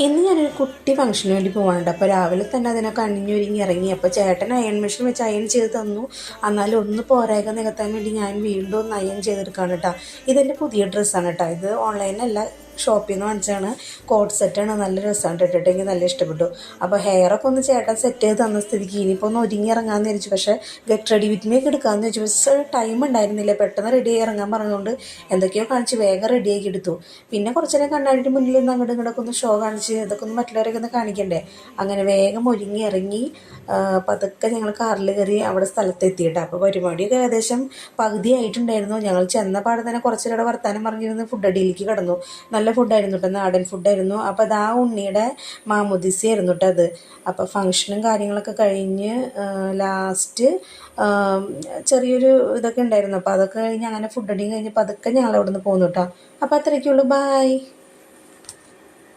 ഇന്ന് ഞാനൊരു കുട്ടി ഫംഗ്ഷന് വേണ്ടി പോകാനുണ്ട്. അപ്പോൾ രാവിലെ തന്നെ അതിനൊക്കെ അണിഞ്ഞൊരുങ്ങി ഇറങ്ങി. അപ്പോൾ ചേട്ടൻ അയൺ മെഷീൻ വെച്ച് അയൺ ചെയ്ത് തന്നു. എന്നാലും ഒന്ന് പോരായ്ക നികത്താൻ വേണ്ടി ഞാൻ വീണ്ടും ഒന്ന് അയൺ ചെയ്തെടുക്കുകയാണ് കേട്ടോ. ഇതെൻ്റെ പുതിയ ഡ്രസ്സാണ് കേട്ടോ. ഇത് ഓൺലൈനിലല്ല, ഷോപ്പിൽ നിന്ന് വാങ്ങിച്ചാണ്. കോട്ട് സെറ്റാണ്, നല്ല രസമാണ് ഇട്ടിട്ട്. എനിക്ക് നല്ല ഇഷ്ടപ്പെട്ടു. അപ്പോൾ ഹെയറൊക്കെ ഒന്ന് ചേട്ടൻ സെറ്റ് ചെയ്ത് തന്ന സ്ഥിതിക്ക് ഇനിയിപ്പോൾ ഒന്ന് ഒരുങ്ങി ഇറങ്ങാമെന്ന് വിചാരിച്ചു. പക്ഷേ ഗെറ്റ് റെഡി വിത്ത് മീ ഒക്കെ എടുക്കാമെന്ന് വെച്ചു. പക്ഷേ ടൈം ഉണ്ടായിരുന്നില്ല. പെട്ടെന്ന് റെഡി ആയി ഇറങ്ങാൻ പറഞ്ഞുകൊണ്ട് എന്തൊക്കെയോ കാണിച്ച് വേഗം റെഡിയാക്കി എടുത്തു. പിന്നെ കുറച്ച് നേരം കണ്ണാടിൻ്റെ മുന്നിൽ നിന്ന് അങ്ങോട്ടും ഇങ്ങോട്ടൊക്കെ ഒന്ന് ഷോ കാണിച്ച് ഇതൊക്കെ ഒന്ന് മറ്റുള്ളവരൊക്കെ ഒന്ന് കാണിക്കണ്ടേ. അങ്ങനെ വേഗം ഒരുങ്ങി ഇറങ്ങി പതുക്കെ ഞങ്ങൾ കാറിൽ കയറി അവിടെ സ്ഥലത്തെത്തിയിട്ട്. അപ്പോൾ പരിപാടിയൊക്കെ ഏകദേശം പകുതി ആയിട്ടുണ്ടായിരുന്നു. ഞങ്ങൾ ചെന്ന പാടെ തന്നെ കുറച്ച് നേരം വർത്താനം പറഞ്ഞിരുന്ന് ഫുഡ് അടിയിലേക്ക് കിടന്നു. നല്ല ഫുഡായിരുന്നു കേട്ടോ, നാടൻ ഫുഡായിരുന്നു. അപ്പോൾ അത് ആ ഉണ്ണിയുടെ മാമോദിസയായിരുന്നു കേട്ടോ അത്. അപ്പോൾ ഫങ്ഷനും കാര്യങ്ങളൊക്കെ കഴിഞ്ഞ് ലാസ്റ്റ് ചെറിയൊരു ഇതൊക്കെ ഉണ്ടായിരുന്നു. അപ്പോൾ അതൊക്കെ കഴിഞ്ഞ് അങ്ങനെ ഫുഡ് അടിയും കഴിഞ്ഞപ്പോൾ അതൊക്കെ ഞങ്ങൾ അവിടെ നിന്ന് പോന്നു കേട്ടോ. അപ്പോൾ അത്രയ്ക്കുള്ളൂ. ബായ്.